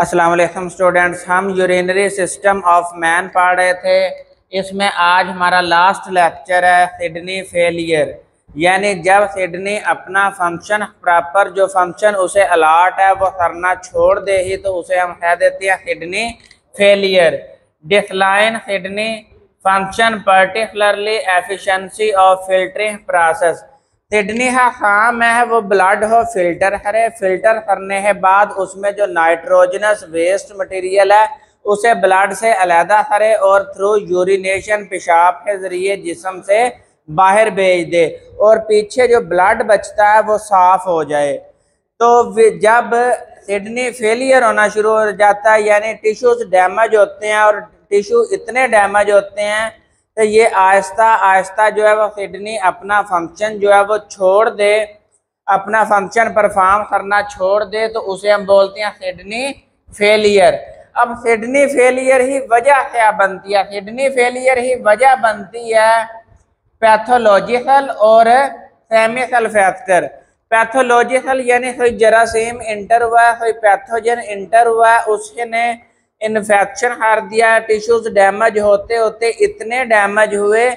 अस्सलाम वालेकुम स्टूडेंट्स, हम यूरिनरी सिस्टम ऑफ मैन पढ़ रहे थे। इसमें आज हमारा लास्ट लेक्चर है किडनी फेलियर, यानी जब किडनी अपना फंक्शन प्रॉपर जो फंक्शन उसे अलाट है वो करना छोड़ दे ही तो उसे हम कह देते हैं kidney failure. Decline kidney function particularly efficiency of filtering process. Kidney का काम है वो ब्लड हो फिल्टर करे, फिल्टर करने के बाद उसमें जो नाइट्रोजनस वेस्ट मटेरियल है उसे ब्लड से अलहदा करे और थ्रू यूरिनेशन पेशाब के जरिए जिस्म से बाहर भेज दे और पीछे जो ब्लड बचता है वो साफ हो जाए। तो जब किडनी फेलियर होना शुरू हो जाता है यानी टिश्यूज डैमेज होते हैं और टिश्यू इतने डैमेज होते हैं तो ये आहिस्ता आहिस्ता जो है वो किडनी अपना फंक्शन जो है वो छोड़ दे, अपना फंक्शन परफॉर्म करना छोड़ दे तो उसे हम बोलते हैं किडनी फेलियर। अब किडनी फेलियर ही वजह क्या बनती है? किडनी फेलियर ही वजह बनती है पैथोलॉजिकल और केमिकल फैक्टर। पैथोलॉजिकल यानी कोई जरासीम इंटर हुआ है, कोई पैथोजन इंटर हुआ है, उसने इन्फेक्शन कर दिया, टिश्यूज डैमेज होते होते इतने डैमेज हुए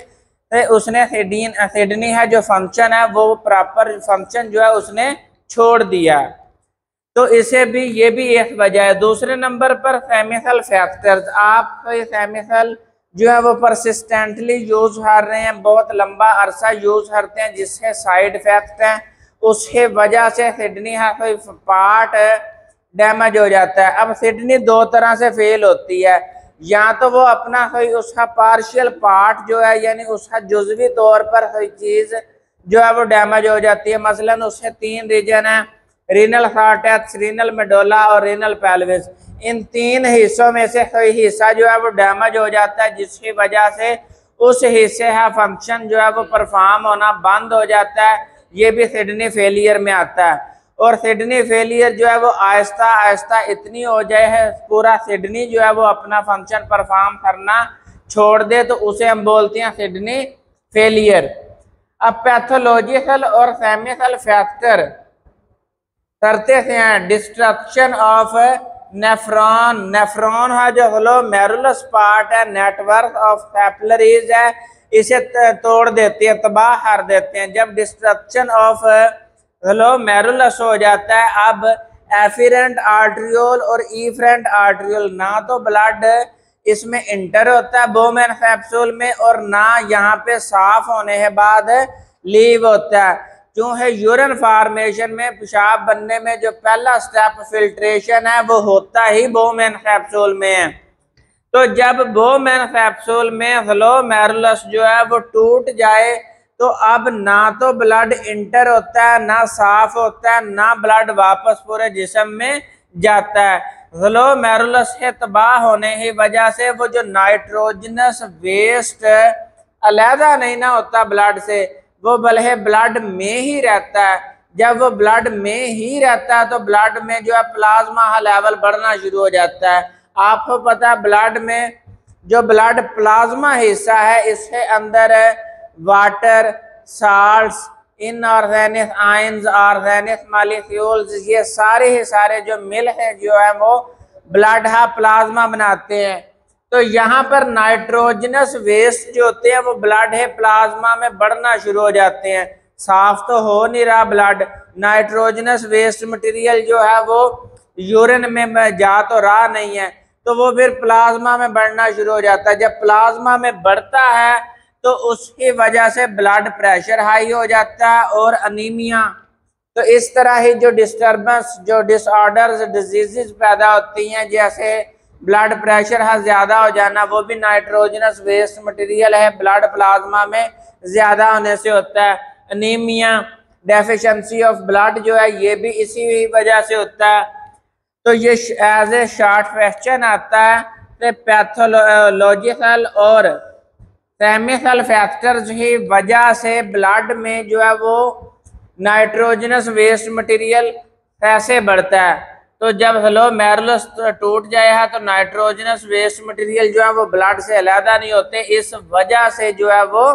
तो उसने किडनी है जो फंक्शन है वो प्रॉपर फंक्शन जो है उसने छोड़ दिया। तो इसे भी ये भी एक वजह है। दूसरे नंबर पर केमिकल फैक्टर्स। आप केमिकल जो है वो परसिस्टेंटली यूज कर रहे हैं, बहुत लंबा अरसा यूज करते हैं जिससे साइड इफेक्ट हैं, उसके वजह से किडनी का कोई पार्ट डैमेज हो जाता है। अब किडनी दो तरह से फेल होती है, या तो वो अपना कोई उसका पार्शियल पार्ट जो है यानी उसका जुजवी तौर पर कोई चीज़ जो है वो डैमेज हो जाती है। मसलन उसके तीन रीजन है, रीनल कॉर्टेक्स, रीनल मेडुला और रीनल पेल्विस। इन तीन हिस्सों में से कोई हिस्सा जो है वो डैमेज हो जाता है जिसकी वजह से उस हिस्से का फंक्शन जो है वो परफॉर्म होना बंद हो जाता है। ये भी किडनी फेलियर में आता है। और किडनी फेलियर जो है वो आहिस्ता आहिस्ता इतनी हो जाए है पूरा किडनी जो है वो अपना फंक्शन परफॉर्म करना छोड़ दे तो उसे हम बोलते हैं किडनी फेलियर। अब पैथोलॉजिकल और केमिकल फैक्टर करते हैं डिस्ट्रक्शन ऑफ नेफ्रॉन। नेफ्रॉन है जो ग्लोमेरुलस पार्ट है, नेटवर्क ऑफ कैपिलरीज है, इसे तोड़ देते हैं, तबाह कर देते हैं। जब डिस्ट्रक्शन ऑफ ग्लोमेरुलस हो जाता है, अब एफिरेंट आर्ट्रियोल और इफरेंट आर्ट्रियोल ना तो ब्लड इसमें इंटर होता है बोमेन कैप्सूल में और ना यहाँ पे साफ होने के बाद लीव होता है। क्योंकि यूरिन फॉर्मेशन में पेशाब बनने में जो पहला स्टेप फिल्ट्रेशन है वो होता ही बोमेन कैप्सूल में है। तो जब बोमेन कैप्सूल में ग्लोमेरुलस जो है वो टूट जाए तो अब ना तो ब्लड इंटर होता है, ना साफ होता है, ना ब्लड वापस पूरे जिस्म में जाता है। ग्लोमेरुलस के तबाह होने की वजह से वो जो नाइट्रोजनस वेस्ट अलहदा नहीं ना होता ब्लड से, वो बल्कि ब्लड में ही रहता है। जब वो ब्लड में ही रहता है तो ब्लड में जो है प्लाज्मा का लेवल बढ़ना शुरू हो जाता है। आपको पता है ब्लड में जो ब्लड प्लाज्मा हिस्सा है इसके अंदर water, salts, inorganic ions, organic molecules, ये सारे ही सारे जो मिल है जो है वो ब्लड का प्लाज्मा बनाते हैं। तो यहाँ पर नाइट्रोजनस वेस्ट जो होते हैं वो ब्लड है प्लाज्मा में बढ़ना शुरू हो जाते हैं। साफ तो हो नहीं रहा ब्लड, नाइट्रोजनस वेस्ट मटेरियल जो है वो यूरिन में जा तो रहा नहीं है तो वो फिर प्लाज्मा में बढ़ना शुरू हो जाता है। जब प्लाज्मा में बढ़ता है तो उसकी वजह से ब्लड प्रेशर हाई हो जाता है और अनीमिया। तो इस तरह ही जो डिस्टर्बेंस, जो डिसऑर्डर्स, डिजीजेस पैदा होती हैं जैसे ब्लड प्रेशर है ज़्यादा हो जाना, वो भी नाइट्रोजनस वेस्ट मटेरियल है ब्लड प्लाज्मा में ज़्यादा होने से होता है। अनीमिया, डेफिशिएंसी ऑफ ब्लड जो है ये भी इसी वजह से होता है। तो ये एज ए शॉर्ट क्वेश्चन आता है कि पैथोलॉजिकल और केमिकल फैक्टर्स की वजह से ब्लड में जो है वो नाइट्रोजनस वेस्ट मटेरियल कैसे बढ़ता है। तो जब ग्लोमेरुलस टूट जाएगा तो नाइट्रोजनस वेस्ट मटेरियल जो है वो ब्लड से अलहदा नहीं होते, इस वजह से जो है वो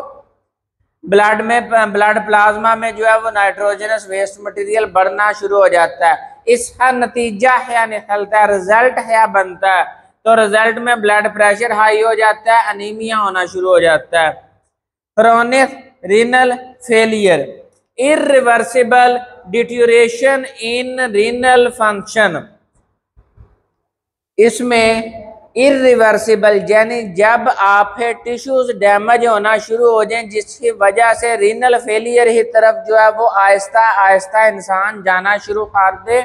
ब्लड प्लाज्मा में जो है वो नाइट्रोजनस वेस्ट मटेरियल बढ़ना शुरू हो जाता है। इसका नतीजा है निकलता है, रिजल्ट है बनता है, तो रिजल्ट में ब्लड प्रेशर हाई हो जाता है, अनीमिया होना शुरू हो जाता है। Chronic renal failure, irreversible deterioration in renal function. इसमें इरिवर्सिबल यानी जब आप टिश्यूज डैमेज होना शुरू हो जाएं, जिसकी वजह से रीनल फेलियर की तरफ जो है वो आहिस्ता आहिस्ता इंसान जाना शुरू कर दे,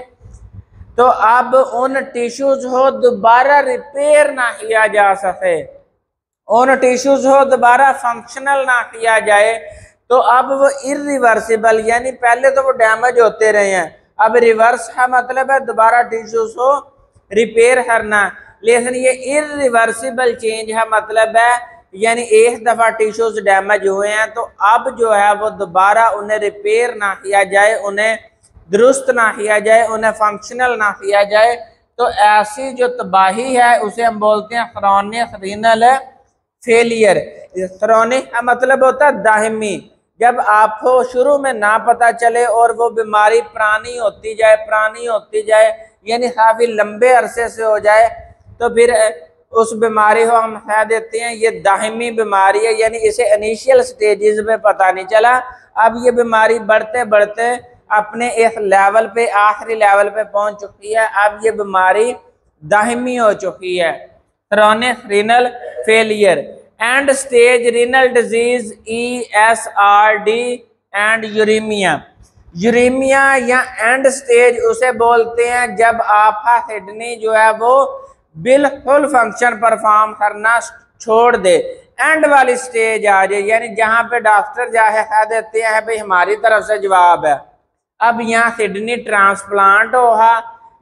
तो अब उन टिश्यूज को दोबारा रिपेयर ना किया जा सके, उन टिश्यूज को दोबारा फंक्शनल ना किया जाए, तो अब वो इरिवर्सिबल यानी पहले तो वो डैमेज होते रहे हैं, अब रिवर्स का मतलब है दोबारा टिश्यूज को रिपेयर करना, लेकिन ये इरिवर्सिबल चेंज है मतलब है यानी एक दफ़ा टिश्यूज डैमेज हुए हैं तो अब जो है वो दोबारा उन्हें रिपेयर ना किया जाए, उन्हें दुरुस्त ना किया जाए, उन्हें फंक्शनल ना किया जाए, तो ऐसी जो तबाही है उसे हम बोलते हैं क्रोनिक रीनल फेलियर। क्रोनिक का मतलब होता है दाहिमी, जब आपको शुरू में ना पता चले और वो बीमारी पुरानी होती जाए, पुरानी होती जाए यानी काफ़ी लंबे अरसे से हो जाए, तो फिर उस बीमारी को हम कह देते हैं ये दाहिमी बीमारी है, यानी इसे इनिशियल स्टेजेस में पता नहीं चला, अब ये बीमारी बढ़ते बढ़ते अपने एक लेवल पे, आखिरी लेवल पे पहुंच चुकी है, अब ये बीमारी दाहिमी हो चुकी है। Chronic renal failure, end stage renal disease ESRD and uraemia. Uraemia या एंड स्टेज उसे बोलते हैं जब आपका किडनी जो है वो बिल्कुल फंक्शन परफॉर्म करना छोड़ दे, एंड वाली स्टेज आ जाए, यानी जहां पे डॉक्टर जाके कह देते हैं भाई हमारी तरफ से जवाब है, अब यहाँ किडनी ट्रांसप्लांट होगा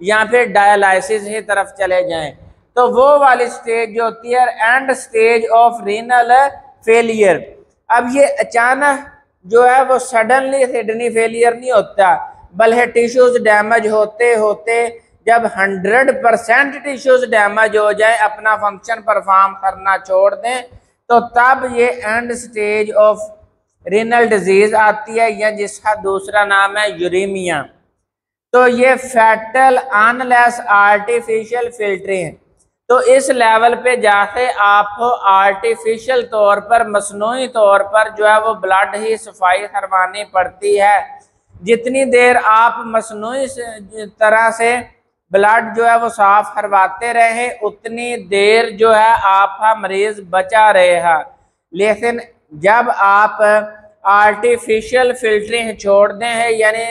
या फिर डायलिसिस की तरफ चले जाएं, तो वो वाली स्टेज जो होती है and stage of renal failure. अब ये अचानक जो है वो सडनली किडनी फेलियर नहीं होता, बल्कि टिश्यूज डैमेज होते होते जब 100% टिश्यूज डैमेज हो जाए, अपना फंक्शन परफॉर्म करना छोड़ दें, तो तब ये and stage of renal disease आती है, या जिसका दूसरा नाम है यूरेमिया। तो ये फैटल अनलेस आर्टिफिशियल फिल्टरिंग, तो इस लेवल पे जाके आपको आर्टिफिशियल तौर पर, मसनूई तौर पर जो है वो ब्लड ही सफाई करवानी पड़ती है। जितनी देर आप मसनूई तरह से ब्लड जो है वो साफ करवाते रहे, उतनी देर जो है आपका मरीज बचा रहेगा। लेकिन जब आप आर्टिफिशियल फिल्टरिंग छोड़ दें हैं, यानी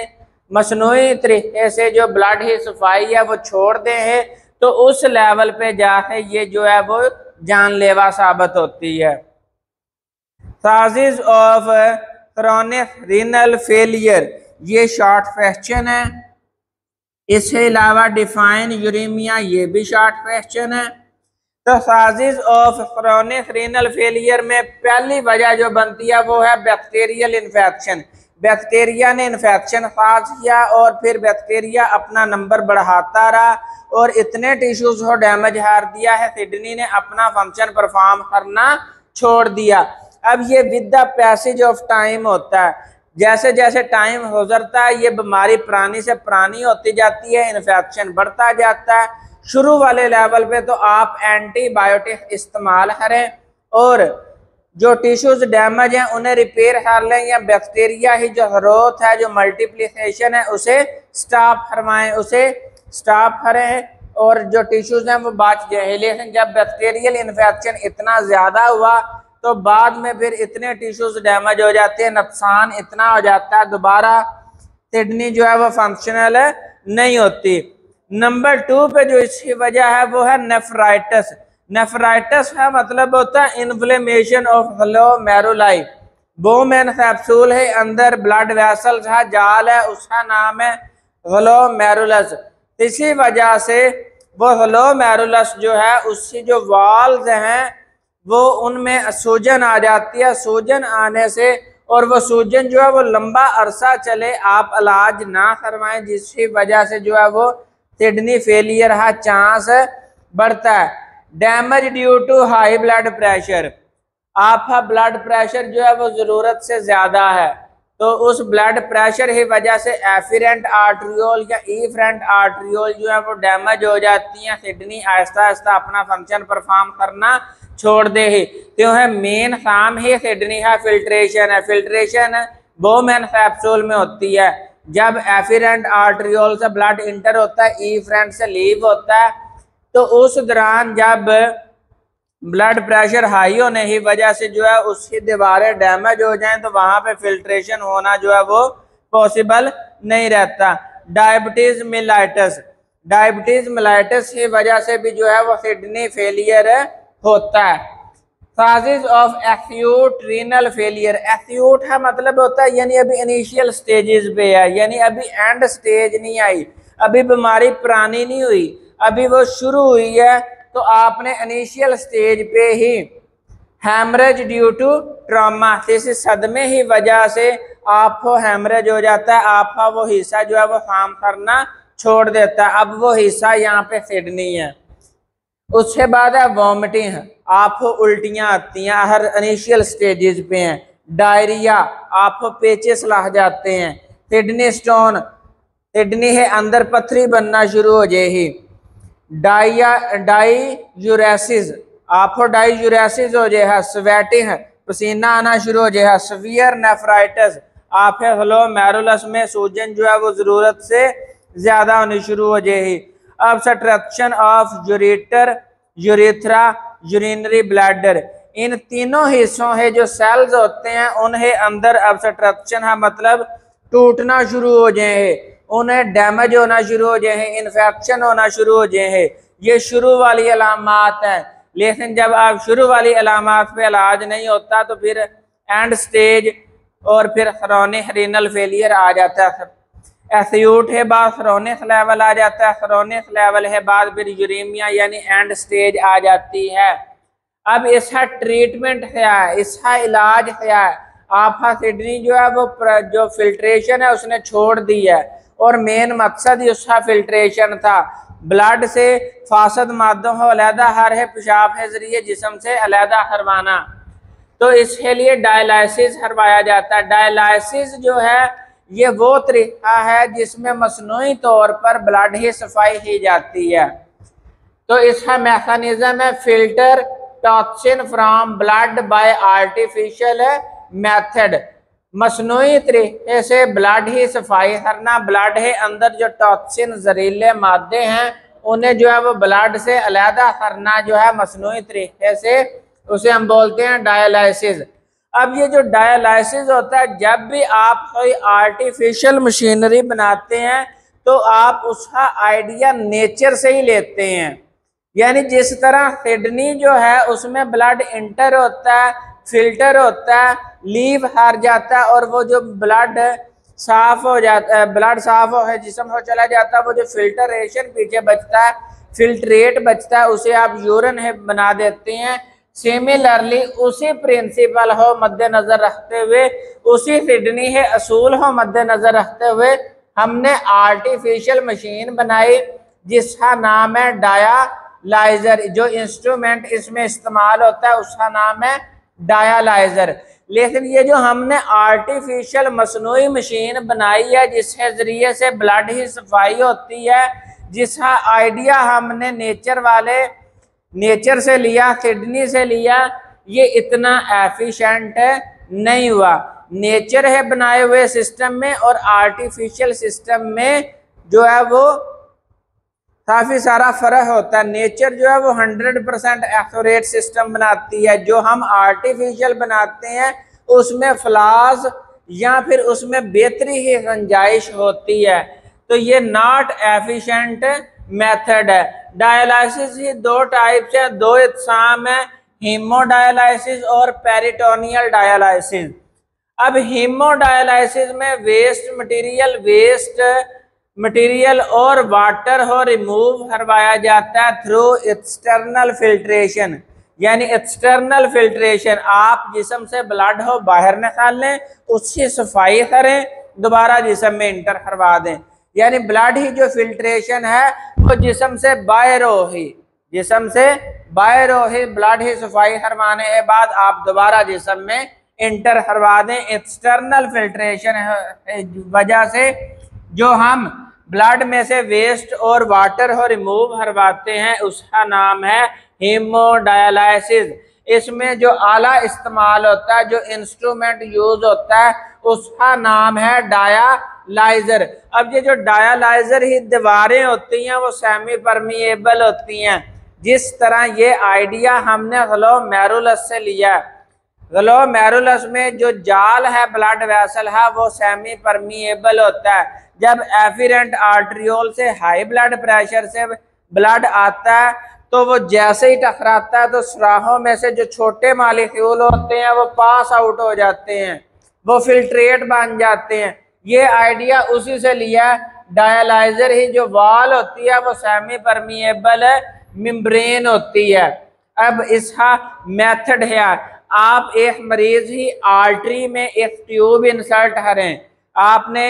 मसनूई तरीके से जो ब्लड की सफाई है वो छोड़ दें हैं, तो उस लेवल पे जाके ये जो है वो जानलेवा साबित होती है। Causes of chronic renal failure, ये शॉर्ट क्वेश्चन है। इसके अलावा डिफाइन यूरेमिया, ये भी शॉर्ट क्वेश्चन है। तो causes of chronic renal failure में पहली वजह जो बनती है वो है बैक्टीरियल इन्फेक्शन। बैक्टीरिया ने इन्फेक्शन काज किया और फिर बैक्टीरिया अपना नंबर बढ़ाता रहा और इतने टिश्यूज को डैमेज कर दिया है, किडनी ने अपना फंक्शन परफॉर्म करना छोड़ दिया। अब ये with the passage of time होता है, जैसे जैसे टाइम गुजरता है ये बीमारी पुरानी से पुरानी होती जाती है, इन्फेक्शन बढ़ता जाता है। शुरू वाले लेवल पे तो आप एंटीबायोटिक इस्तेमाल करें और जो टिश्यूज डैमेज हैं उन्हें रिपेयर कर लें, या बैक्टीरिया ही जो ग्रोथ है, जो मल्टीप्लिकेशन है, उसे स्टॉप करवाएं, उसे स्टॉप करें और जो टिश्यूज हैं वो बच जाए। लेकिन जब बैक्टीरियल इन्फेक्शन इतना ज़्यादा हुआ तो बाद में फिर इतने टिश्यूज डैमेज हो जाते हैं, नुकसान इतना हो जाता है, दोबारा किडनी जो है वो फंक्शनल नहीं होती। नंबर 2 पे जो इसकी वजह है वो है नेफ्राइटिस। नेफ्राइटिस का मतलब होता है inflammation of glomeruli. Bowman capsule है, अंदर ब्लड वेसल्स है, जाल है, उसका नाम है ग्लोमेरुलस। इसी वजह से वो ग्लोमेरुलस जो है उसकी जो वाल्स हैं वो उनमें सूजन आ जाती है। सूजन आने से और वो सूजन जो है वो लंबा अरसा चले, आप इलाज ना करवाएं, जिसकी वजह से जो है वो किडनी फेलियर का चांस बढ़ता है। Damage due to high blood pressure, आपका ब्लड प्रेशर जो है वो ज़रूरत से ज़्यादा है तो उस ब्लड प्रेशर की वजह से एफिरेंट आर्टरियोल या इफरेंट आर्टरियोल जो है वो डैमेज हो जाती हैं। किडनी आहिस्ता आहिस्ता अपना फंक्शन परफॉर्म करना छोड़ दे ही। तो है मेन काम ही किडनी है फिल्ट्रेशन है। फिल्ट्रेशन बोमेन कैप्सूल में होती है। जब एफिरेंट आर्टरियोल से ब्लड इंटर होता है, इफरेंट से लीव होता है, तो उस दौरान जब ब्लड प्रेशर हाई होने की वजह से जो है उसकी दीवारें डैमेज हो जाएं तो वहां पे फिल्ट्रेशन होना जो है वो पॉसिबल नहीं रहता। डायबिटीज मिलाइटिस, डायबिटीज मिलाइटिस की वजह से भी जो है वो किडनी फेलियर होता है। Causes of acute renal failure, acute है मतलब होता है यानी अभी इनिशियल स्टेजेस पे है, यानी अभी एंड स्टेज नहीं आई, अभी बीमारी पुरानी नहीं हुई, अभी वो शुरू हुई है, तो आपने इनिशियल स्टेज पे ही हैमरेज ड्यू टू ट्रॉमा, किसी सदमे की वजह से आपको हैमरेज हो जाता है, आपका वो हिस्सा जो है वो काम करना छोड़ देता है। अब वो हिस्सा यहाँ पे किडनी है। उसके बाद है वॉमिटिंग, आपको उल्टियाँ आती हैं, हर इनिशियल स्टेजेस पे हैं। डायरिया, आपको पेचिस लग जाते हैं। किडनी स्टोन, किडनी के अंदर पथरी बनना शुरू हो जाएगी। डाईयूरेसिस, आपको डाईयूरेसिस हो जाएगा। स्वेटिंग, पसीना आना शुरू हो जाएगा। सीवियर नेफ्राइटिस, आपके ग्लोमेरुलस में सूजन जो है वो जरूरत से ज्यादा होनी शुरू हो जाएगी। Obstruction of ureter, urethra, urinary bladder, इन तीनों हिस्सों के जो सेल्स होते हैं उन्हें अंदर ऑब्स्ट्रक्शन है मतलब टूटना शुरू हो जाए, उन्हें डैमेज होना शुरू हो जाए, इन्फेक्शन होना शुरू हो जाए। ये शुरू वाली अलामात है। लेकिन जब आप शुरू वाली अलामात पे इलाज नहीं होता तो फिर एंड स्टेज और फिर क्रोनिक रीनल फेलियर आ जाता है। एक्यूट है बाद क्रोनिक लेवल आ जाता है, क्रोनिक लेवल है बाद फिर यूरेमिया यानी एंड स्टेज आ जाती है। अब इसका ट्रीटमेंट क्या है, इसका इलाज क्या है? आपका किडनी जो है वो जो फिल्ट्रेशन है उसने छोड़ दी है और मेन मकसद ही उसका फिल्ट्रेशन था, ब्लड से फासद मादों को अलहदा हर है पेशाब के जरिए जिस्म से अलहदा करवाना। तो इसके लिए डायलाइसिस करवाया जाता है। डायलाइसिस जो है ये वो तरीका है जिसमें मसनूई तौर पर ब्लड की सफाई की जाती है। तो इसका मैकेनिज्म है filter toxin from blood by artificial method, मसनूई तरीके से ब्लड ही सफाई करना, ब्लड के अंदर जो टॉक्सिन जहरीले मादे हैं उन्हें जो है वो ब्लड से अलहदा करना जो है मसनूई तरीके से, उसे हम बोलते हैं डायलाइसिस। अब ये जो डायलाइसिस होता है, जब भी आप कोई आर्टिफिशियल मशीनरी बनाते हैं तो आप उसका आइडिया नेचर से ही लेते हैं। यानी जिस तरह किडनी जो है उसमें ब्लड इंटर होता है, फिल्टर होता है, लीव हार जाता है और वो जो ब्लड साफ हो जाता है, ब्लड साफ हो जिस्म हो चला जाता है, वो जो फिल्टरेशन पीछे बचता है, फिल्ट्रेट बचता है, उसे आप यूरिन है बना देते हैं। सिमिलरली उसी प्रिंसिपल हो मद्देनजर रखते हुए, उसी किडनी के असूल हो मद्देनजर रखते हुए हमने आर्टिफिशियल मशीन बनाई जिसका नाम है डायलाइजर। जो इंस्ट्रूमेंट इसमें इस्तेमाल होता है उसका नाम है डायलाइजर। लेकिन ये जो हमने आर्टिफिशियल मसनूई मशीन बनाई है जिसके जरिए से ब्लड की सफाई होती है, जिसका आइडिया हमने नेचर से लिया, किडनी से लिया, ये इतना एफिशिएंट नहीं हुआ। नेचर है बनाए हुए सिस्टम में और आर्टिफिशियल सिस्टम में जो है वो काफ़ी सारा फर्क होता है। नेचर जो है वो 100% एक्यूरेट सिस्टम बनाती है, जो हम आर्टिफिशियल बनाते हैं उसमें फ्लॉज या फिर उसमें बेहतरी की गुंजाइश होती है। तो ये नॉट एफिशिएंट मेथड है। डायलाइसिस ही दो टाइप से, दो इकसाम है, हीमोडायलाइसिस और पेरिटोनियल डायलाइसिस। अब हीमोडायलाइसिस में वेस्ट मटेरियल और वाटर हो रिमूव करवाया जाता है थ्रू एक्सटर्नल फिल्ट्रेशन। यानी एक्सटर्नल फिल्ट्रेशन, आप जिस्म से ब्लड हो बाहर निकाल लें, उसकी सफाई करें, दोबारा जिस्म में इंटर करवा दें। यानी ब्लड ही जो फिल्ट्रेशन है वो जिस्म से बाहर हो ही, जिस्म से बाहर हो ही ब्लड ही सफाई करवाने के बाद आप दोबारा जिस्म में इंटर करवा दें। एक्सटर्नल फिल्ट्रेशन वजह से जो हम ब्लड में से वेस्ट और वाटर को रिमूव करवाते हैं उसका नाम है हीमोडायलिसिस। इसमें जो आला इस्तेमाल होता है, जो इंस्ट्रूमेंट यूज होता है, उसका नाम है डायालाइजर। अब ये जो डायालाइजर ही दीवारें होती हैं वो सेमी परमिएबल होती हैं। जिस तरह ये आइडिया हमने ग्लोमेरुलस से लिया। ग्लोमेरुलस में जो जाल है ब्लड वेसल है वो सेमी परमिएबल होता है। जब एफिरेंट आर्ट्रियोल से हाई ब्लड प्रेशर से ब्लड आता है तो वो जैसे ही टकराता है तो सुराखों में से जो छोटे मॉलिक्यूल होते हैं वो पास आउट हो जाते हैं, वो फिल्ट्रेट बन जाते हैं। ये आइडिया उसी से लिया। डायलाइजर ही जो वॉल होती है वो सेमी परमिएबल मेम्ब्रेन होती है। अब इसका मेथड है, आप एक मरीज ही आर्टरी में एक ट्यूब इंसर्ट करें। आपने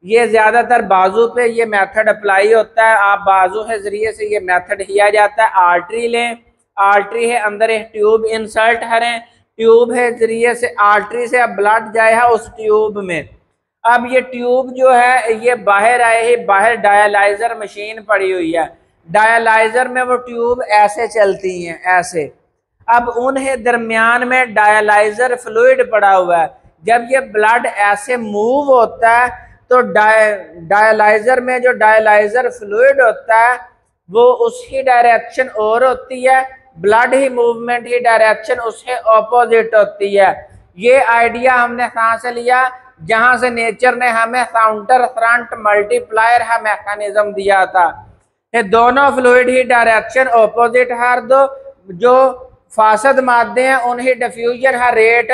ये ज्यादातर बाजू पे ये मेथड अप्लाई होता है। आप बाजू के जरिए से ये मेथड किया जाता है। आर्टरी लें, आर्टरी है अंदर एक ट्यूब इंसर्ट करें, ट्यूब है जरिए से आर्टरी से अब ब्लड जाए है उस ट्यूब में। अब ये ट्यूब जो है ये बाहर आए ही, बाहर डायलाइजर मशीन पड़ी हुई है। डायलाइजर में वो ट्यूब ऐसे चलती हैं, ऐसे। अब उन्हें दरमियान में डायलाइजर फ्लूइड पड़ा हुआ है। जब ये ब्लड ऐसे मूव होता है तो डायलाइजर में जो डायलाइजर फ्लूइड होता है वो उसकी डायरेक्शन और होती है, ब्लड ही मूवमेंट ही डायरेक्शन उसके ऑपोजिट होती है। ये आइडिया हमने कहाँ से लिया? जहां से नेचर ने हमें काउंटर करंट मल्टीप्लायर का मैकेनिज्म दिया था। ये दोनों फ्लूइड ही डायरेक्शन ऑपोजिट हर दो, जो फासद मादे हैं उन्हीं डिफ्यूजन का रेट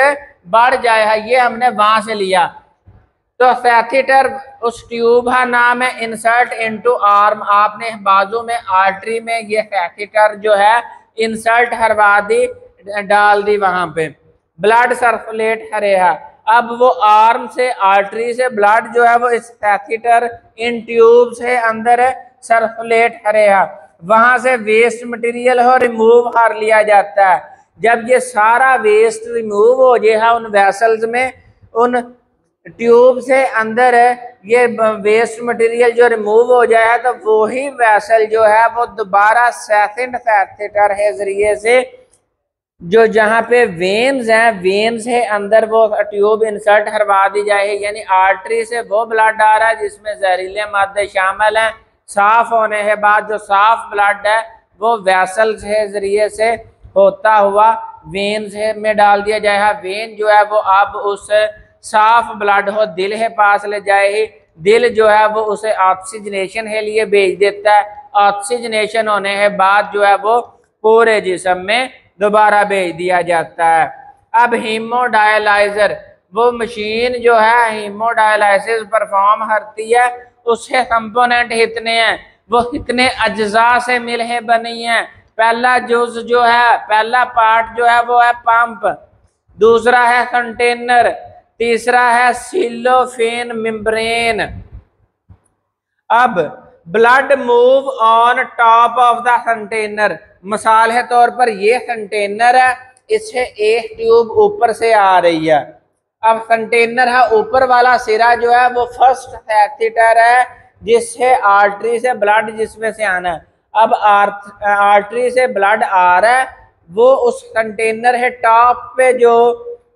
बढ़ जाए है। ये हमने वहां से लिया। तो कैथेटर उस ट्यूब का नाम है इंसर्ट इनटू आर्म। आपने बाजू में आर्टरी में ये कैथेटर जो है इंसर्ट करवा दी, डाल दी, वहां पे ब्लड सर्कुलेट करे है। अब वो आर्म से आर्टरी से ब्लड जो है वो इस कैथेटर इन ट्यूब से अंदर सर्कुलेट करे है। वहां से वेस्ट मटेरियल हो रिमूव कर लिया जाता है। जब ये सारा वेस्ट रिमूव हो जाए उन वेसल्स में, उन ट्यूब से अंदर ये वेस्ट मटेरियल जो रिमूव हो जाए तो वही वेसल जो है वो दोबारा सेकंड कैथेटर है जरिए से जो जहाँ पे वेन्स हैं, वेन्स है अंदर वो ट्यूब इंसर्ट करवा दी जाए। यानी आर्टरी से वो ब्लड आ रहा है जिसमें जहरीले मादे शामिल हैं। साफ होने के बाद जो साफ ब्लड है वो वेसल के जरिए से होता हुआ वेन्स में डाल दिया जाए। वेन जो है वो अब उस साफ ब्लड हो दिल के पास ले जाए ही, दिल जो है वो उसे ऑक्सीजनेशन के लिए भेज देता है। ऑक्सीजनेशन होने के बाद जो है वो पूरे जिस्म में दोबारा भेज दिया जाता है। अब हीमोडायलाइजर वो मशीन जो है हीमोडायलाइसिस परफॉर्म करती है। उसके कंपोनेंट कितने हैं, वो कितने अज्जा से मिलके बनी है। पहला जुज जो है, पहला पार्ट जो है वो है पंप, दूसरा है कंटेनर, तीसरा है सिलोफेन मेम्ब्रेन। अब blood move on top of the container. मिसाल के तौर पर ये कंटेनर है, इससे एक ट्यूब ऊपर से आ रही है। अब कंटेनर है ऊपर वाला सिरा जो है वो फर्स्ट कैथेटर है जिससे आर्टरी से ब्लड जिसमें से आना है। अब आर्टरी से ब्लड आ रहा है, वो उस कंटेनर है टॉप पे जो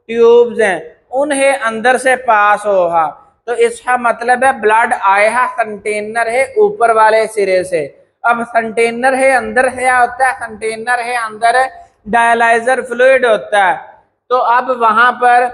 ट्यूब्स हैं उन्हें अंदर से पास होगा। तो इसका मतलब है ब्लड आया कंटेनर है ऊपर वाले सिरे से। अब कंटेनर है अंदर क्या होता है? कंटेनर है अंदर डायलाइजर फ्लूइड होता है। तो अब वहां पर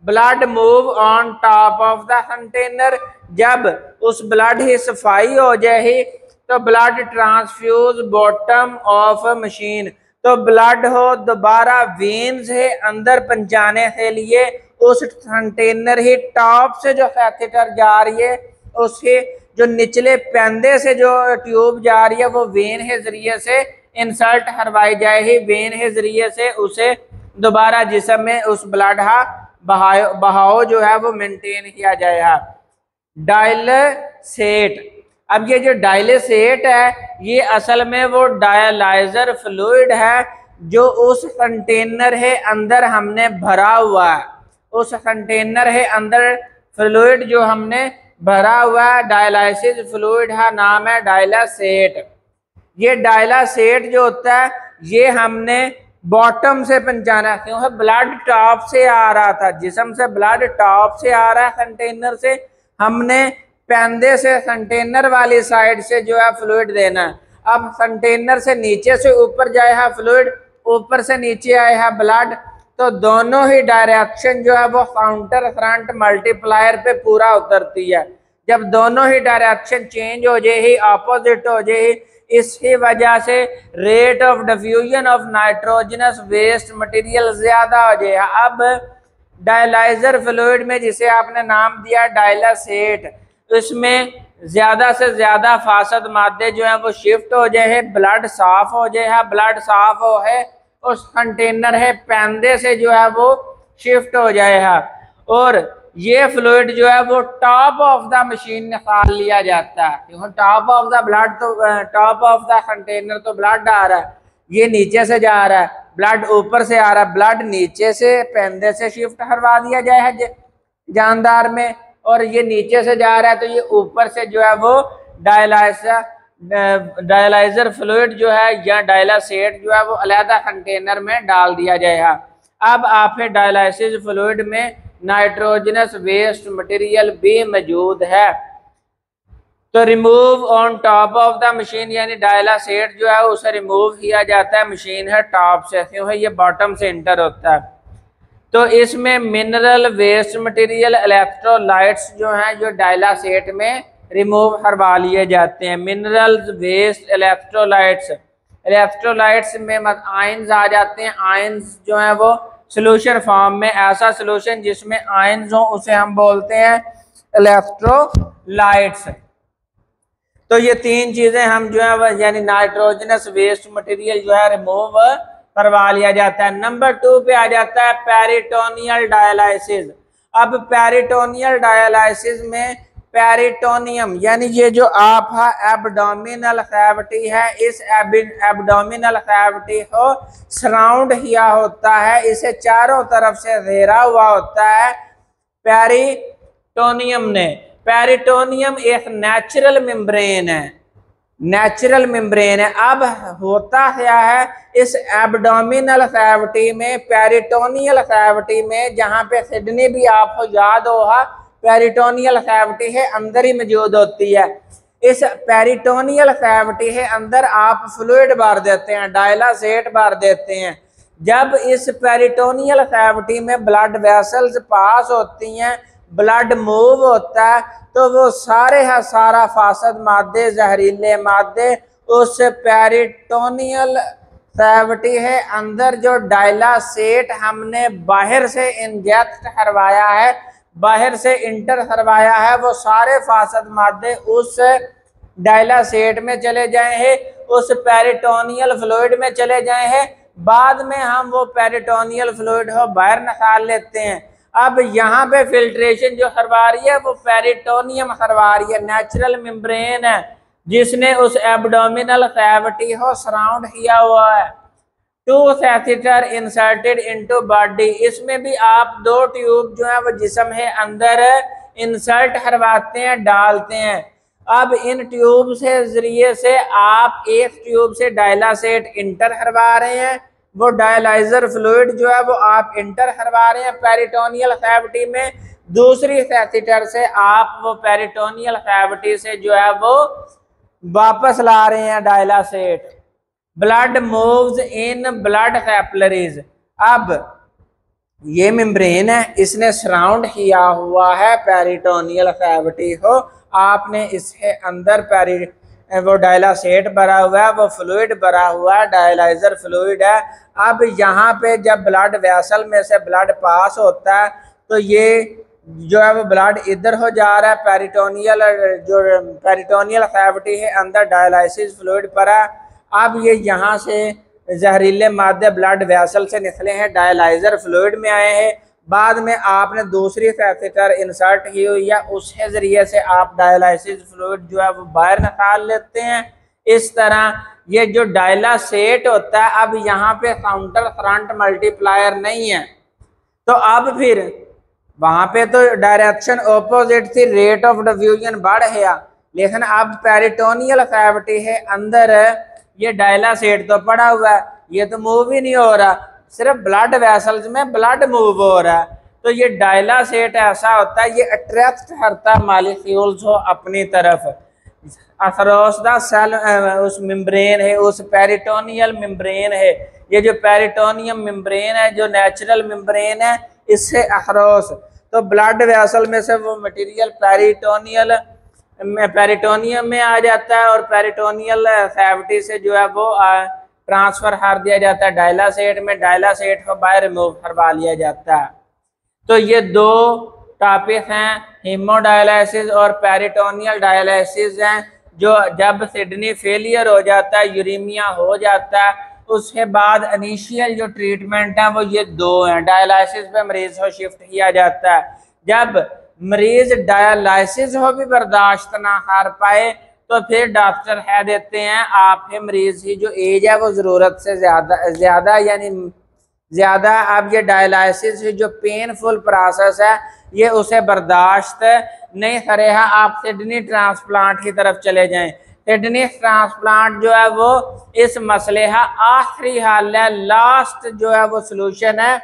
blood move on top of the container. जब उस ब्लड की सफाई हो जाए तो blood transfuse bottom of machine. तो ब्लड हो दोबारा वेन्स है अंदर पहुंचाने के लिए उस कंटेनर ही टॉप से जो कैथेटर जा रही है उसके जो निचले पैंदे से जो ट्यूब जा रही है वो वेन के जरिए से इंसर्ट करवाई जाए ही। वेन के जरिए से उसे दोबारा जिस्म में उस ब्लड का बहाव जो है वो मेंटेन किया जाएगा। डायलिसेट। अब ये जो डायलिसेट है ये असल में वो डायलाइजर फ्लूइड है जो उस कंटेनर है अंदर हमने भरा हुआ है। उस कंटेनर है अंदर फ्लूइड जो हमने भरा हुआ है डायलाइसिस फ्लूइड है, नाम है डायलासेट। ये डायलासेट जो होता है ये हमने बॉटम से पहचाना, क्योंकि ब्लड टॉप से आ रहा था, जिस्म से ब्लड टॉप से आ रहा है कंटेनर से, हमने पैंदे से कंटेनर वाली साइड से जो है फ्लूइड देना है। अब कंटेनर से नीचे से ऊपर जाए है फ्लूइड, ऊपर से नीचे आए है ब्लड, तो दोनों ही डायरेक्शन जो है वो काउंटर फ्रंट मल्टीप्लायर पे पूरा उतरती है। जब दोनों ही डायरेक्शन चेंज हो जाए ही, ऑपोजिट हो जाए ही, इसकी वजह से rate of diffusion of nitrogenous waste material ज्यादा हो जाए। अब डायलाइजर फ्लूइड में, जिसे आपने नाम दिया डायलासेट, इसमें ज्यादा से ज्यादा फासद मादे जो है वो शिफ्ट हो जाए, ब्लड साफ हो जाए, ब्लड साफ हो है उस कंटेनर है पैंदे से जो है वो शिफ्ट हो जाए, और ये फ्लूइड जो है वो टॉप ऑफ द मशीन निकाल लिया जाता है, क्योंकि टॉप ऑफ द ब्लड तो टॉप ऑफ द कंटेनर तो ब्लड आ रहा है, ये नीचे से जा रहा है, ब्लड ऊपर से आ रहा है, ब्लड नीचे से पैंदे से शिफ्ट करवा दिया जाए है जानदार में, और ये नीचे से जा रहा है तो ये ऊपर से जो है वो डायलाइजर फ्लूइड जो है या डायलासेट जो है वो अलहदा कंटेनर में डाल दिया जाएगा। अब आप डायलाइसिस फ्लूइड में नाइट्रोजनस वेस्ट मटेरियल भी मौजूद है, तो remove on top of the machine, यानी डायलासेट जो है उसे रिमूव किया जाता है मशीन है टॉप से, क्योंकि ये बॉटम से इंटर होता है। तो इसमें मिनरल वेस्ट मटेरियल इलेक्ट्रोलाइट्स जो हैं जो डायलासेट में रिमूव करवा लिए जाते हैं। मिनरल्स वेस्ट इलेक्ट्रोलाइट्स, इलेक्ट्रोलाइट्स में आयंस आ जाते हैं, आयंस जो है वो सोल्यूशन फॉर्म में, ऐसा सोल्यूशन जिसमें आयंस हो उसे हम बोलते हैं इलेक्ट्रोलाइट्स। तो ये तीन चीजें हम जो है यानी नाइट्रोजनस वेस्ट मटेरियल जो है रिमूव करवा लिया जाता है। नंबर 2 पे आ जाता है पेरिटोनियल डायलाइसिस। अब पेरिटोनियल डायलाइसिस में पेरिटोनियम यानी ये जो आपका एब्डोमिनल कैविटी है, इस एब्डोमिनल कैविटी को सराउंड किया होता है, इसे चारों तरफ से घेरा हुआ होता है पेरिटोनियम ने। पेरिटोनियम एक नेचुरल मेम्ब्रेन है, नेचुरल मेम्ब्रेन है। अब होता क्या है इस एब्डोमिनल कैविटी में, पेरिटोनियल कैविटी में, जहां पे किडनी भी आपको याद होगा पेरिटोनियल कैविटी है अंदर ही मौजूद होती है। इस पेरिटोनियल कैविटी है अंदर आप फ्लूइड भर देते हैं, डायलासेट भर देते हैं। जब इस पेरिटोनियल कैविटी में ब्लड वेसल्स पास होती हैं, ब्लड मूव होता है, तो वो सारा फासद मादे, जहरीले मादे उस पेरिटोनियल कैविटी है अंदर जो डायलासेट हमने बाहर से इंजेक्ट करवाया है, बाहर से इंटर करवाया है, वो सारे फासद मादे उस डायलासेट में चले जाए हैं, उस पेरिटोनियल फ्लूइड में चले जाए हैं। बाद में हम वो पेरिटोनियल फ्लूइड को बाहर निकाल लेते हैं। अब यहाँ पे फिल्ट्रेशन जो करवा रही है वो पेरिटोनियम करवा रही है, नेचुरल मेम्ब्रेन है जिसने उस एब्डोमिनल कैविटी को सराउंड किया हुआ है। 2 कैथेटर इंसर्टेड इनटू बॉडी, इसमें भी आप 2 ट्यूब जो है वो जिस्म है अंदर इंसर्ट करवाते हैं, डालते हैं। अब इन ट्यूब से जरिए से आप एक ट्यूब से डायलासेट इंटर करवा रहे हैं, वो डायलाइजर फ्लूइड जो है वो आप इंटर करवा रहे हैं पेरिटोनियल कैविटी में। दूसरी कैथेटर से आप वो पेरिटोनियल कैविटी से जो है वो वापस ला रहे हैं dialysate. Blood moves in blood capillaries. अब ये मेम्ब्रेन है, इसने सराउंड किया हुआ है पेरिटोनियल कैविटी को, आपने इसके अंदर वो डायलासेट भरा हुआ है, वो फ्लूइड भरा हुआ है, डायलाइजर फ्लूइड है। अब यहाँ पे जब ब्लड वेसल में से ब्लड पास होता है तो ये जो है वो ब्लड इधर हो जा रहा है, पेरिटोनियल कैविटी है अंदर डायलाइसिस फ्लूइड भरा। अब ये यहाँ से जहरीले मादे ब्लड वेसल से निकले हैं, डायलाइजर फ्लूइड में आए हैं। बाद में आपने दूसरी कैथेटर इंसर्ट की हुई है, उसके जरिए से आप डायलाइसिस फ्लूइड जो है वो बाहर निकाल लेते हैं। इस तरह ये जो डायलासेट होता है, अब यहाँ पे काउंटर फ्रंट मल्टीप्लायर नहीं है, तो अब फिर वहां पे तो डायरेक्शन ऑपोजिट थी, रेट ऑफ डिफ्यूजन बढ़ गया, लेकिन अब पेरिटोनियल कैविटी है अंदर, ये डायलासेट तो पड़ा हुआ है, ये तो मूव ही नहीं हो रहा, सिर्फ ब्लड वेसल्स में ब्लड मूव हो रहा है। तो ये डायलासेट ऐसा होता है, ये अट्रैक्ट करता मॉलिक्यूल्स को अपनी तरफ अक्रॉस द सेल, उस मेम्ब्रेन है, उस पेरिटोनियल मेम्ब्रेन है, ये जो पेरिटोनियम मेम्ब्रेन है, जो नेचुरल मेम्ब्रेन है, इससे अक्रॉस, तो ब्लड वेसल में से वो मटेरियल पेरिटोनियम में आ जाता है, और पेरिटोनियल कैविटी से जो है वो ट्रांसफर कर दिया जाता है डायलासेट में, डायलासेट को बाहर रिमूव करवा लिया जाता है। तो ये दो टॉपिक हैं, हीमोडायलिसिस और पेरिटोनियल डायलिसिस हैं, जो जब किडनी फेलियर हो जाता है, यूरीमिया हो जाता है, उसके बाद इनिशियल जो ट्रीटमेंट है वो ये दो हैं। डायलिसिस पे मरीज को शिफ्ट किया जाता है, जब मरीज डायलिसिस हो भी बर्दाश्त ना कर पाए तो फिर डॉक्टर कह देते हैं आपके मरीज की जो एज है वो ज़रूरत से ज़्यादा यानी ज़्यादा, अब ये डायलिसिस जो पेनफुल प्रोसेस है ये उसे बर्दाश्त नहीं करेगा, आप किडनी ट्रांसप्लांट की तरफ चले जाएं। किडनी ट्रांसप्लांट जो है वो इस मसले का आखिरी हल है, लास्ट जो है वो सोल्यूशन है।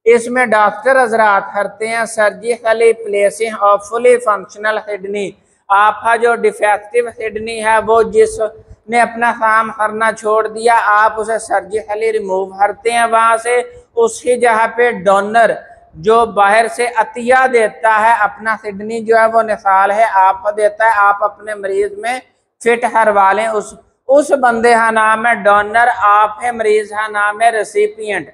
इसमें डॉक्टर हजरात करते हैं surgically placing of fully functional kidney. आपका जो डिफेक्टिव किडनी है वो जिसने अपना काम करना छोड़ दिया, आप उसे सर्जिकली रिमूव करते हैं वहां से, उसकी जगह पे डोनर जो बाहर से अतिया देता है अपना किडनी जो है वो निकाल है आपको देता है, आप अपने मरीज में फिट करवा लें। उस बंदे का नाम है डोनर, आपके मरीज का नाम है रेसिपिएंट।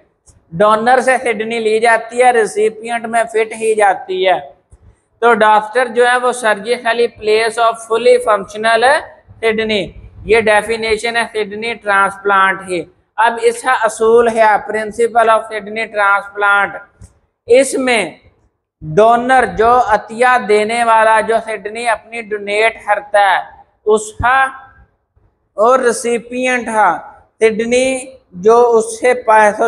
डोनर से किडनी ली जाती है, रेसिपिएंट में फिट ही जाती है। तो डॉक्टर जो है वो surgically place of fully functional kidney, ये डेफिनेशन है किडनी ट्रांसप्लांट की। अब इसका असूल है प्रिंसिपल ऑफ किडनी ट्रांसप्लांट, इसमें डोनर जो अतिया देने वाला जो किडनी अपनी डोनेट करता है उसका, और रेसिपिएंट का किडनी जो उससे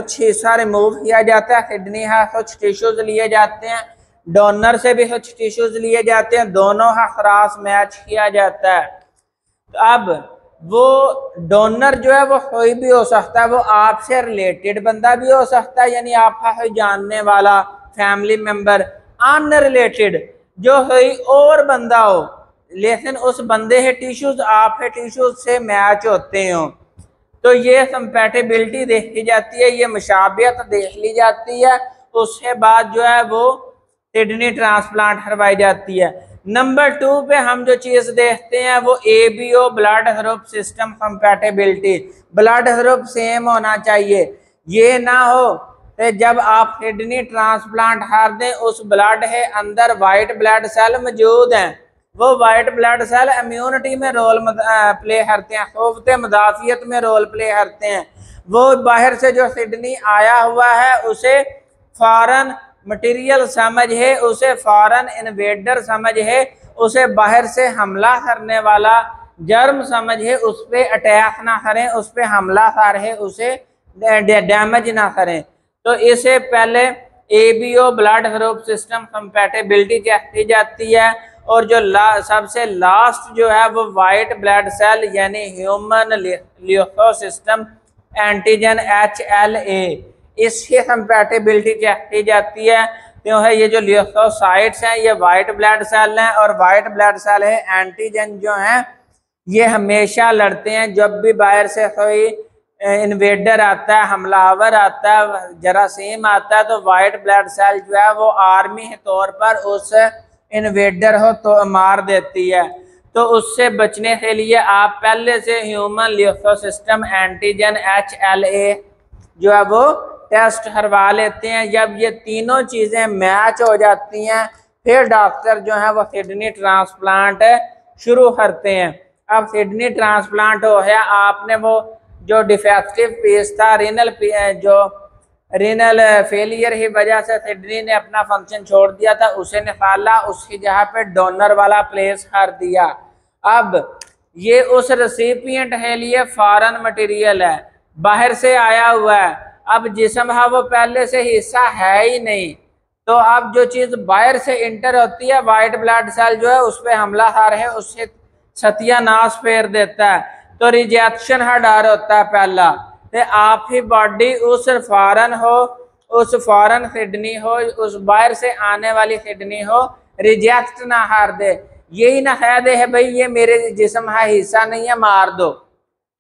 शीशा रिमूव किया जाता है, किडनी का कुछ टिश्यूज लिए जाते हैं, डोनर से भी कुछ टिश्यूज लिए जाते हैं, दोनों का क्रॉस मैच किया जाता है। तो अब वो डोनर जो है वो कोई भी हो सकता है, वो आपसे रिलेटेड बंदा भी हो सकता है, यानी आपका कोई जानने वाला फैमिली मेंबर, अनरिलेटेड जो कोई और बंदा हो, लेकिन उस बंदे के टिश्यूज आपके टिश्यूज से मैच होते हो, तो ये कंपैटिबिलिटी देखी जाती है, ये मुशाबियत देख ली जाती है, उसके बाद जो है वो किडनी ट्रांसप्लांट करवाई जाती है। नंबर 2 पे हम जो चीज़ देखते हैं वो ABO blood group system compatibility, blood group same होना चाहिए। ये ना हो तो जब आप किडनी ट्रांसप्लांट कर दें उस ब्लड के अंदर वाइट ब्लड सेल मौजूद हैं, वो वाइट ब्लड सेल इम्यूनिटी में रोल प्ले करते हैं, क़ुव्वत मुदाफ़ियत में रोल प्ले करते हैं, वो बाहर से जो किडनी आया हुआ है उसे फॉरेन मटेरियल समझ है, उसे फॉरेन इन्वेडर समझ है, उसे बाहर से हमला करने वाला जर्म समझ है, उस पर अटैक ना करें, उस पर हमला कर है, उसे डैमेज ना करें। तो इसे पहले ABO blood group system compatibility check की जाती है, और जो सबसे लास्ट जो है वो वाइट ब्लड सेल यानी ह्यूमन ल्यूकोसिस्टम एंटीजन HLA, इसकी कंपैटिबिलिटी चेक की जाती है। तो है ये जो ल्यूकोसाइट्स हैं ये वाइट ब्लड सेल हैं, और वाइट ब्लड सेल है एंटीजन जो हैं ये हमेशा लड़ते हैं, जब भी बाहर से कोई इन्वेडर आता है, हमलावर आता है, जरासीम आता है, तो वाइट ब्लड सेल जो है वो आर्मी के तौर पर उस इन्वेडर को तो मार देती है। तो उससे बचने के लिए आप पहले से ह्यूमन ल्यूकोसिस्टम एंटीजन HLA जो है वो टेस्ट करवा लेते हैं। जब ये तीनों चीज़ें मैच हो जाती हैं फिर डॉक्टर जो है वो किडनी ट्रांसप्लांट शुरू करते हैं। अब किडनी ट्रांसप्लांट हो गया, आपने वो जो डिफेक्टिव पीस था रीनल फेलियर की वजह से किडनी ने अपना फंक्शन छोड़ दिया था, उसे निकाला, उसकी जगह पे डोनर वाला प्लेस कर दिया। अब ये उस रेसिपिएंट के लिए फॉरेन मटेरियल है, बाहर से आया हुआ है, अब जिस्म है वो पहले से हिस्सा है ही नहीं, तो अब जो चीज बाहर से इंटर होती है, वाइट ब्लड सेल जो है उस पर हमलावर है, उससे सत्यानाश फेर देता है। तो रिजेक्शन का डर होता है पहला, तो आप ही बॉडी उस फॉरन किडनी हो, उस बाहर से आने वाली किडनी हो, रिजेक्ट ना हार दे, यही ना कह दे है भाई ये मेरे जिस्म का हिस्सा नहीं है, मार दो।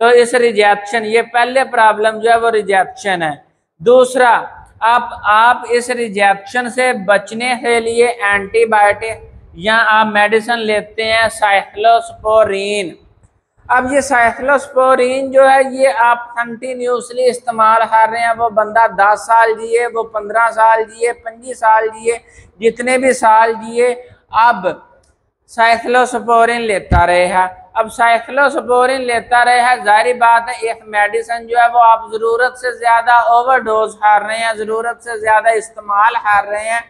तो इस रिजेक्शन, ये पहले प्रॉब्लम जो है वो रिजेक्शन है। दूसरा, आप इस रिजेक्शन से बचने के लिए एंटीबायोटिक या आप मेडिसिन लेते हैं साइक्लोस्पोरीन। अब ये साइक्लोस्पोरीन जो है ये आप कंटिन्यूसली इस्तेमाल कर रहे हैं, वो बंदा 10 साल जिए, वो 15 साल जिए, 25 साल जिए, जितने भी साल जिए, अब साइक्लोस्पोरीन लेता रहे है। अब साइक्लोस्पोरीन लेता रहे है, जाहिर बात है एक मेडिसिन जो है वो आप ज़रूरत से ज़्यादा ओवरडोज कर रहे हैं, ज़रूरत से ज़्यादा इस्तेमाल कर रहे हैं,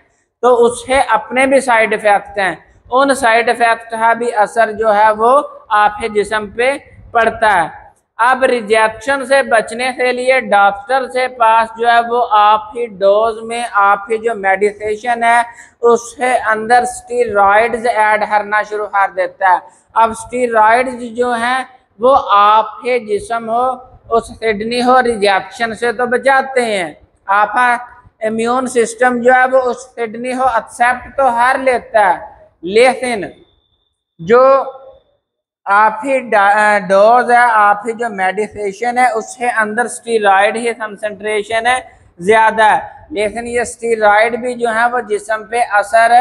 तो उससे अपने भी साइड इफ़ेक्ट हैं। उन साइड इफ़ेक्ट का भी असर जो है वो आपके जिस्म पे पड़ता है। अब रिजेक्शन से बचने के लिए डॉक्टर से पास जो है वो आप ही डोज में आप ही जो मेडिकेशन है उसके अंदर स्टीरॉइड्स ऐड करना शुरू कर देता है। अब स्टीरॉइड्स जो हैं वो आपके जिस्म हो, उस किडनी हो, रिजेक्शन से तो बचाते हैं, आपका इम्यून सिस्टम जो है वो उस किडनी हो एक्सेप्ट तो हर लेता है, लेकिन जो आप ही डोज है, आप ही जो मेडिकेशन है उसके अंदर स्टीरॉइड ही कंसंट्रेशन है ज़्यादा है, लेकिन ये स्टीरॉइड भी जो है वो जिस्म पे असर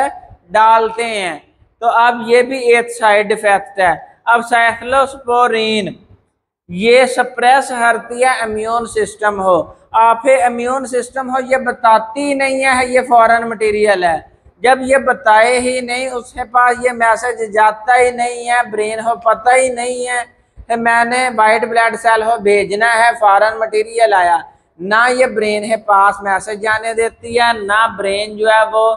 डालते हैं। तो अब ये भी एक साइड इफेक्ट है। अब साइक्लोस्पोरीन ये सप्रेस करती है इम्यून सिस्टम हो, आप इम्यून सिस्टम हो ये बताती ही नहीं है ये फॉरेन मटेरियल है, जब ये बताए ही नहीं, उसके पास ये मैसेज जाता ही नहीं है, ब्रेन हो पता ही नहीं है कि मैंने वाइट ब्लड सेल हो भेजना है, फॉरेन मटेरियल आया, ना ये ब्रेन है पास मैसेज जाने देती है, ना ब्रेन जो है वो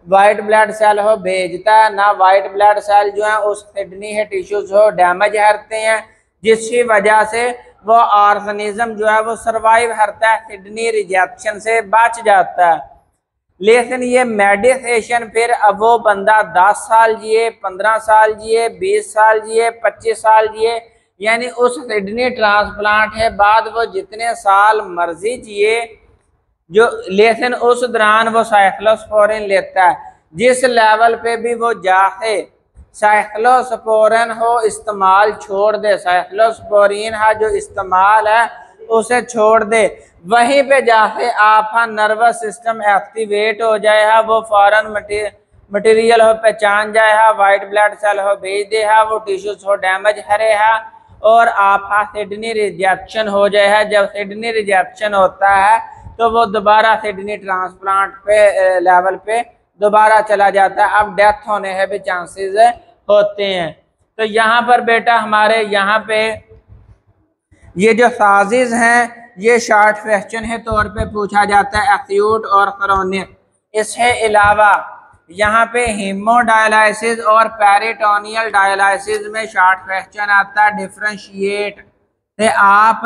वाइट ब्लड सेल हो भेजता है, ना वाइट ब्लड सेल जो है उस किडनी है टिश्यूज हो डैमेज करते हैं, जिसकी वजह से वो ऑर्गेनिज्म जो है वो सर्वाइव करता है, किडनी रिजेक्शन से बच जाता है। लेकिन ये मेडिकेशन फिर अब वो बंदा 10 साल जिए, 15 साल जिए, 20 साल जिए, 25 साल जिए, यानी उस किडनी ट्रांसप्लांट है बाद वो जितने साल मर्जी जिए जो, लेकिन उस दौरान वो साइक्लोस्पोरीन लेता है। जिस लेवल पे भी वो जाके साइक्लोस्पोरीन हो इस्तेमाल छोड़ दे, साइक्लोस्पोरीन का जो इस्तेमाल है उसे छोड़ दे, वहीं पे जाके आपका नर्वस सिस्टम एक्टिवेट हो जाएगा, वो फॉरेन मटेरियल हो पहचान जाएगा, वाइट ब्लड सेल हो भेज देगा, वो टिश्यूज हो डैमेज करेगा और आपका किडनी रिजेक्शन हो जाएगा। जब किडनी रिजेक्शन होता है तो वो दोबारा किडनी ट्रांसप्लांट पे लेवल पे दोबारा चला जाता है, अब डेथ होने के भी चांसेस होते हैं। तो यहाँ पर बेटा हमारे यहाँ पे ये जो साजिश हैं ये शॉर्ट क्वेश्चन के तौर पे पूछा जाता है, एक्यूट और क्रोनिक। इसके अलावा यहाँ पे हीमोडायलिसिस और पेरिटोनियल डायलिसिस में शॉर्ट क्वेश्चन आता है, डिफरेंशिएट से आप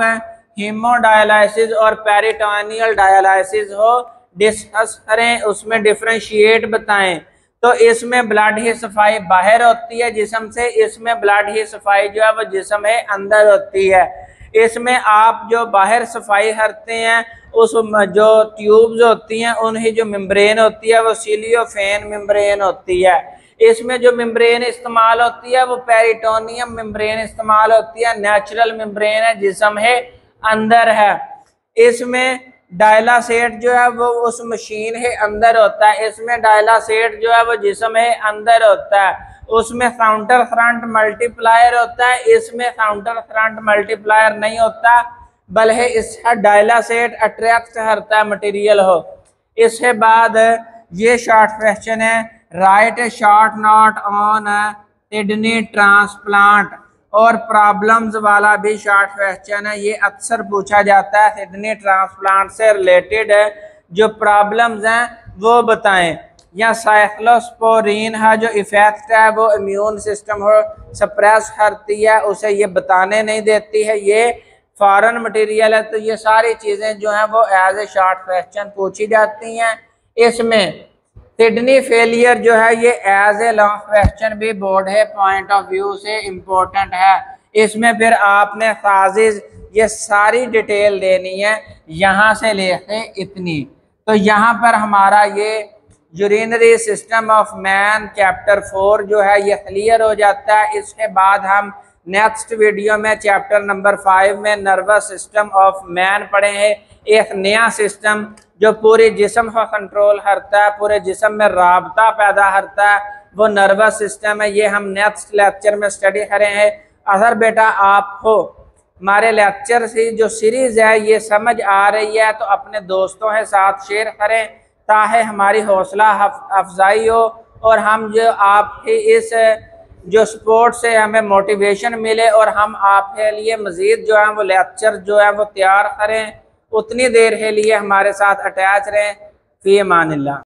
हीमोडायलिसिस और पेरिटोनियल डायलिसिस हो डिस्कस करें, उसमें डिफरेंशिएट बताएं। तो इसमें ब्लड की सफाई बाहर होती है जिस्म से, इसमें ब्लड की सफाई जो है वो जिस्म है अंदर होती है। इसमें आप जो बाहर सफाई करते हैं उस जो ट्यूब्स होती हैं उनकी जो मेम्ब्रेन होती है वो सिलियोफेन मेम्ब्रेन होती है। इसमें जो मेम्ब्रेन इस्तेमाल होती है वो पेरिटोनियम मेम्ब्रेन इस्तेमाल होती है, नेचुरल मेम्ब्रेन है जिस्म है अंदर है। इसमें डायलासेट जो है वो उस मशीन के अंदर होता है, इसमें डायलासेट जो है वो जिस्म है अंदर होता है। उसमें काउंटर फ्रंट मल्टीप्लायर होता है, इसमें काउंटर फ्रंट मल्टीप्लायर नहीं होता, बल्कि इसका डायलासेट अट्रैक्ट करता है मटेरियल हो। इसके बाद ये शॉर्ट क्वेश्चन है, right A short note on kidney transplant, और प्रॉब्लम्स वाला भी शॉर्ट क्वेश्चन है, ये अक्सर पूछा जाता है। किडनी ट्रांसप्लांट से रिलेटेड जो प्रॉब्लम्स हैं वो बताएं। या साइक्लोस्पोरीन का जो इफेक्ट है वो इम्यून सिस्टम हो सप्रेस करती है, उसे ये बताने नहीं देती है, ये फॉरेन मटेरियल है। तो ये सारी चीज़ें जो हैं वो एज ए शॉर्ट क्वेश्चन पूछी जाती हैं। इसमें किडनी फेलियर जो है ये एज ए लॉन्ग क्वेश्चन भी बोर्ड है पॉइंट ऑफ व्यू से इम्पोर्टेंट है। इसमें फिर आपने साजिश ये सारी डिटेल देनी है यहाँ से लेके इतनी। तो यहाँ पर हमारा ये urinary system of man chapter 4 जो है ये क्लियर हो जाता है। इसके बाद हम नेक्स्ट वीडियो में चैप्टर नंबर 5 में नर्वस सिस्टम ऑफ मैन पढ़े हैं, एक नया सिस्टम जो पूरे जिस्म को कंट्रोल करता है, पूरे जिस्म में राबता पैदा करता है, वो नर्वस सिस्टम है। ये हम नेक्स्ट लेक्चर में स्टडी करें हैं। अगर बेटा आपको हमारे लेक्चर से जो सीरीज़ है ये समझ आ रही है तो अपने दोस्तों के साथ शेयर करें ताकि हमारी हौसला अफजाई हो और हम जो आपके इस जो सपोर्ट से हमें मोटिवेशन मिले और हम आपके लिए मज़ीद जो है वो लेक्चर जो है वो तैयार करें। उतनी देर के लिए हमारे साथ अटैच रहें। फ़ी अमानिल्लाह।